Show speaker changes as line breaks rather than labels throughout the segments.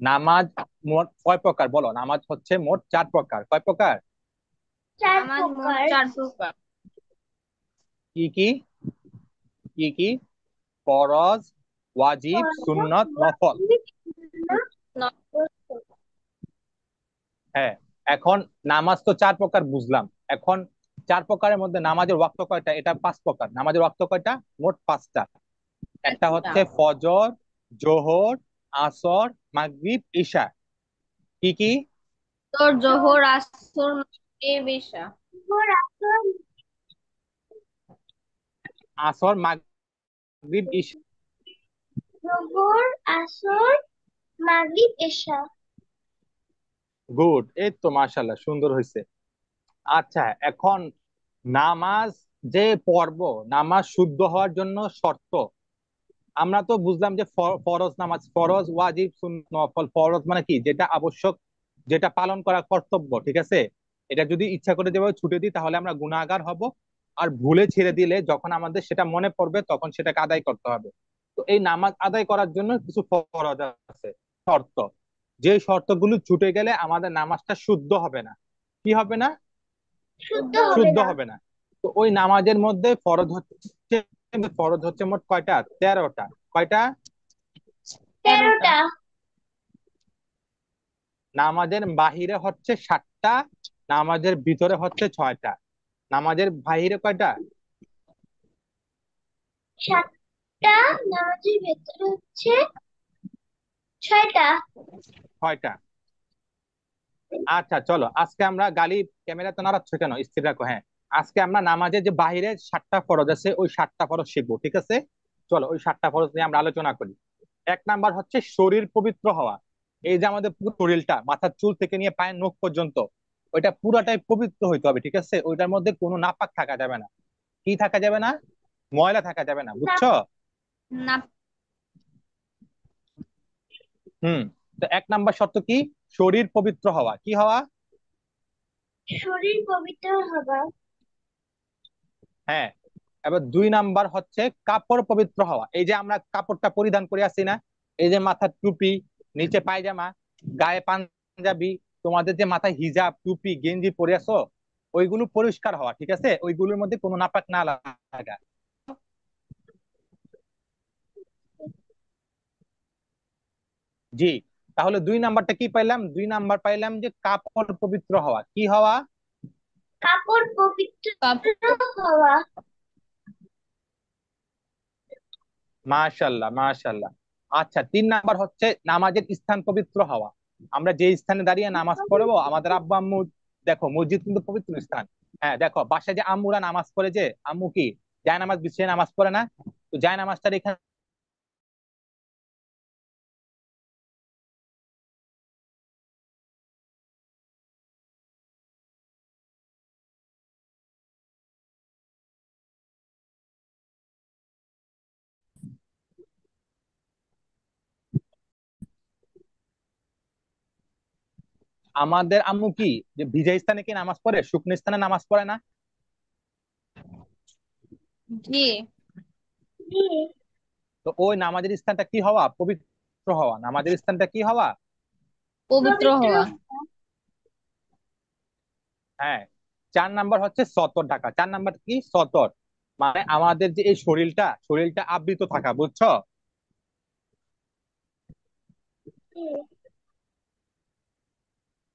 নামাজ মোট কয় প্রকার বলো? নামাজ হচ্ছে মোট 4 প্রকার। কয় প্রকার?
নামাজ মোট 4 প্রকার।
কি কি? কি কি? ফরজ, ওয়াজিব, সুন্নত, নফল। হ্যাঁ। এখন নামাজ তো 4 প্রকার বুঝলাম। এখন 4 প্রকারের মধ্যে নামাজের ওয়াক্ত কয়টা? এটা 5 প্রকার। নামাজের ওয়াক্ত কয়টা? মোট 5টা। একটা
একটা
হচ্ছে ফজর, জোহর, আসর, মাগরিব, ইশা। কি কি?
তোর জোহর আসর মাগরিব ইশা।
আসর, মাগরিব, ইশা।
জোহর আসর মাগরিব এশা।
গুড, এই তো মাশাআল্লাহ, সুন্দর হয়েছে। আচ্ছা, এখন নামাজ যে পড়ব, নামাজ শুদ্ধ হওয়ার জন্য শর্ত আমরা তো বুঝলাম যে ফরজ নামাজ, ফরজ, ওয়াজিব, সুন্নাত, নফল। ফরজ মানে কি? যেটা আবশ্যক, যেটা পালন করা কর্তব্য, ঠিক আছে? এটা যদি ইচ্ছা করে যেভাবে ছুটে দিই তাহলে আমরা গুনাহগার হব। আর ভুলে ছেড়ে দিলে যখন আমাদের সেটা মনে পড়বে তখন সেটাকে আদায় করতে হবে। তো এই নামাজ আদায় করার জন্য কিছু ফরজ আছে, শর্ত। যে শর্তগুলো ছুটে গেলে আমাদের নামাজটা শুদ্ধ হবে না। কি হবে না?
শুদ্ধ হবে
শুদ্ধ
না।
হবে না। তো ওই নামাজের মধ্যে ফরজ হচ্ছে মোট কয়টা? 13টা। কয়টা?
13টা।
নামাজের বাহিরে হচ্ছে 7টা, নামাজের ভিতরে হচ্ছে 6টা। নামাজের বাহিরে কয়টা?
7টা। নামাজের ভেতরে হচ্ছে 6টা।
6টা। আচ্ছা চলো, আজকে আমরা গালি, ক্যামেরা তো নাড়াচ্ছ কেন? স্থির রাখো। হ্যাঁ, আজকে আমরা নামাজের যে বাহিরে 7টা ফরজ আছে ওই 7টা ফরজ শিখবো, ঠিক আছে? চলো ওই 7টা ফরজ নিয়ে আমরা আলোচনা করি। 1 নাম্বার হচ্ছে শরীর পবিত্র হওয়া। এই যে আমাদের পুরো শরীরটা, মাথার চুল থেকে নিয়ে পায়ের নখ পর্যন্ত, ওইটা পুরাটাই পবিত্র হইতে হবে, ঠিক আছে? ওইটার মধ্যে কোনো নাপাক থাকা যাবে না। কি থাকা যাবে না? ময়লা থাকা যাবে না,
না।
বুঝছো?
না।
হুম। তো 1 নাম্বার শর্ত কি? শরীর পবিত্র হওয়া। কি হওয়া?
শরীর পবিত্র হওয়া।
হ্যাঁ। এবার 2 নাম্বার হচ্ছে কাপড় পবিত্র হওয়া। এই যে আমরা কাপড়টা পরিধান করে আসি না, এই যে মাথার টুপি, নিচে পায়জামা, গায়ে পাঞ্জাবি, তোমাদের যে মাথায় হিজাব, টুপি, গেঞ্জি পরে আসো, ওইগুলো পরিষ্কার হওয়া, ঠিক আছে? ওইগুলোর মধ্যে কোনো নাপাক না লাগা। জি। তাহলে 2 নাম্বারটা কি পাইলাম? 2 নাম্বার পাইলাম যে কাপড় পবিত্র হওয়া। কি হওয়া?
কাপড় পবিত্র হওয়া।
মাশাল্লাহ, মাশাল্লাহ। আচ্ছা, 3 নাম্বার হচ্ছে নামাজের স্থান পবিত্র হওয়া। আমরা যে স্থানে দাঁড়িয়ে নামাজ পড়বো, আমাদের আব্বা আম্মু, দেখো মসজিদ কিন্তু পবিত্র স্থান। হ্যাঁ, দেখো বাসায় যে আম্মুরা নামাজ পড়ে, যে আম্মু কি জায় নামাজ বিছিয়ে নামাজ পড়ে না? তো জায় নামাজটা এখানে আমাদের আম্মু কি যে ভিজা স্থানে কি নামাজ পড়ে, শুকনো স্থানে নামাজ পড়ে না?
জি। জি।
তো ওই নামাজের স্থানটা কি হওয়া? পবিত্র হওয়া। নামাজের স্থানটা কি হওয়া?
পবিত্র পবিত্র হওয়া।
হ্যাঁ। 4 নাম্বার হচ্ছে সতর ঢাকা। 4 নাম্বার কি? সতর। মানে আমাদের যে এই শরীরটা, শরীরটা আবৃত থাকা, বুঝছো?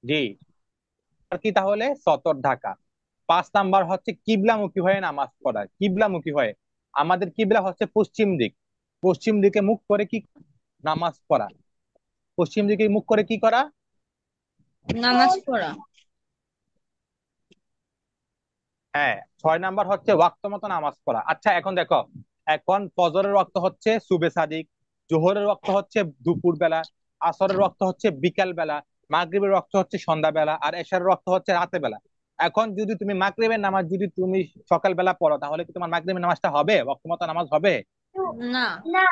জি। আর কি তাহলে? সতর ঢাকা। 5 নাম্বার হচ্ছে কিবলামুখী হয়ে নামাজ পড়া। কিবলামুখী হয়ে, আমাদের কিবলা হচ্ছে পশ্চিম দিক। পশ্চিম দিকে মুখ করে কি নামাজ পড়া? পশ্চিম দিকে মুখ করে কি করা?
নামাজ পড়া।
হ্যাঁ। 6 নাম্বার হচ্ছে ওয়াক্ত মতো নামাজ পড়া। আচ্ছা এখন দেখো, এখন ফজরের ওয়াক্ত হচ্ছে সুবে সাদিক, জোহরের ওয়াক্ত হচ্ছে দুপুর বেলা, আসরের ওয়াক্ত হচ্ছে বিকাল বেলা, মাগরিবের ওয়াক্ত হচ্ছে সন্ধ্যা বেলা, আর এশারের ওয়াক্ত হচ্ছে রাতে বেলা। এখন যদি তুমি মাগরিবের নামাজ যদি তুমি সকাল বেলা পড়ো তাহলে কি তোমার মাগরিবের নামাজটা হবে? ওয়াক্ত মতো নামাজ হবে?
না। না।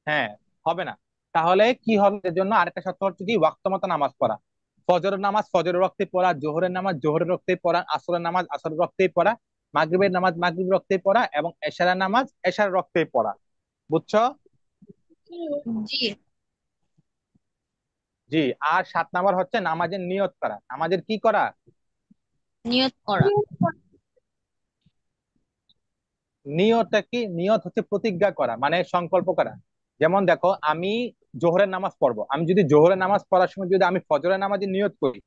হ্যাঁ, হবে না। তাহলে কি হবে? এর জন্য আরেকটা শর্ত হচ্ছে কি, ওয়াক্ত মতো নামাজ পড়া। ফজরের নামাজ ফজরের ওয়াক্তে পড়া, জোহরের নামাজ জোহরের ওয়াক্তে পড়া, আসরের নামাজ আসরের ওয়াক্তে পড়া, মাগরিবের নামাজ মাগরিবের ওয়াক্তে পড়া, এবং এশারের নামাজ এশারের ওয়াক্তে পড়া। বুঝছো?
জি।
জি। আর 7 নাম্বার হচ্ছে নামাজের নিয়ত করা, নামাজের কি করা?
নিয়ত করা।
নিয়তটা কি? নিয়ত হচ্ছে প্রতিজ্ঞা করা, মানে সংকল্প করা। যেমন দেখো, আমি জোহরের নামাজ পড়বো, আমি যদি জোহরের নামাজ পড়ার সময় যদি আমি ফজরের নামাজে নিয়ত করি,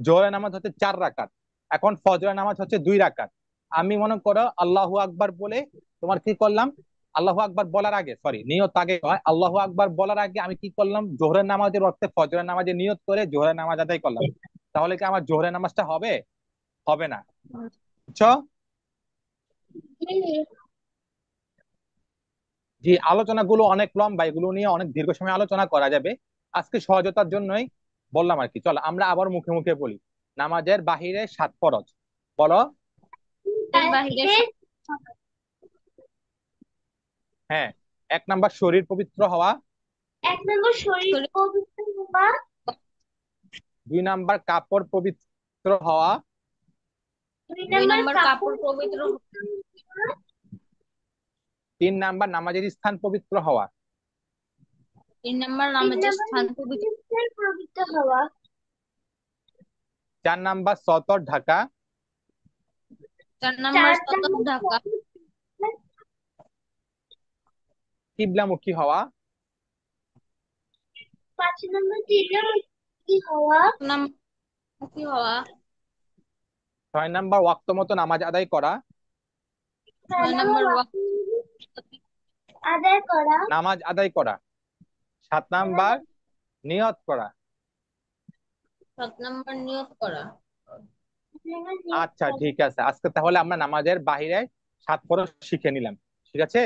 জোহরের নামাজ হচ্ছে 4 রাকাত, এখন ফজরের নামাজ হচ্ছে 2 রাকাত। আমি মনে করো আল্লাহু আকবার বলে তোমার কি করলাম, আল্লাহু আকবার বলার আগে, সরি নিয়ত আগে হয়, আল্লাহু আকবার বলার আগে আমি কি করলাম, জোহরের নামাজের অর্থে ফজরের নামাজে নিয়ত করে জোহরের নামাজ আদায় করলাম। তাহলে কি আমার জোহরের নামাজটা হবে? হবে না। বুঝছো? জি, আলোচনাগুলো অনেক লম্বা, এগুলো নিয়ে অনেক দীর্ঘ সময় আলোচনা করা যাবে। আজকে সহজতার জন্যই বললাম আর কি। চলো আমরা আবার মুখে মুখে বলি। নামাজের বাহিরে 7 ফরজ, বলো।
এর বাহিরে
হ্যাঁ। 1 নাম্বার শরীর পবিত্র হওয়া।
1 নম্বর শরীর
শরীর।
পবিত্র হওয়া।
2 নাম্বার কাপড় পবিত্র হওয়া।
দুই নম্বর কাপড় পবিত্র হওয়া।
3 নাম্বার নামাজের স্থান পবিত্র হওয়া।
3 নম্বর
তিন
নামাজের
নম্বর
স্থান পবিত্র।
পবিত্র হওয়া।
4 নাম্বার সতর ঢাকা।
4 নম্বর
চার
সতর ঢাকা।
নম্বর
কিবলামুখী হওয়া।
5 নম্বর তীর্থমুখী হওয়া।
6 নম্বর কি হওয়া।
6 নাম্বার ওয়াক্ত মতো নামাজ আদায় করা।
6
ছয়
নম্বর
নম্বর
ওয়াক্ত আদায় করা।
নামাজ আদায় করা। 7 নাম্বার নিয়ত করা।
7 নম্বর নিয়ত করা।
আচ্ছা ঠিক আছে, আজকে তাহলে আমরা নামাজের বাহিরে 7 ফরজ শিখে নিলাম। ঠিক আছে।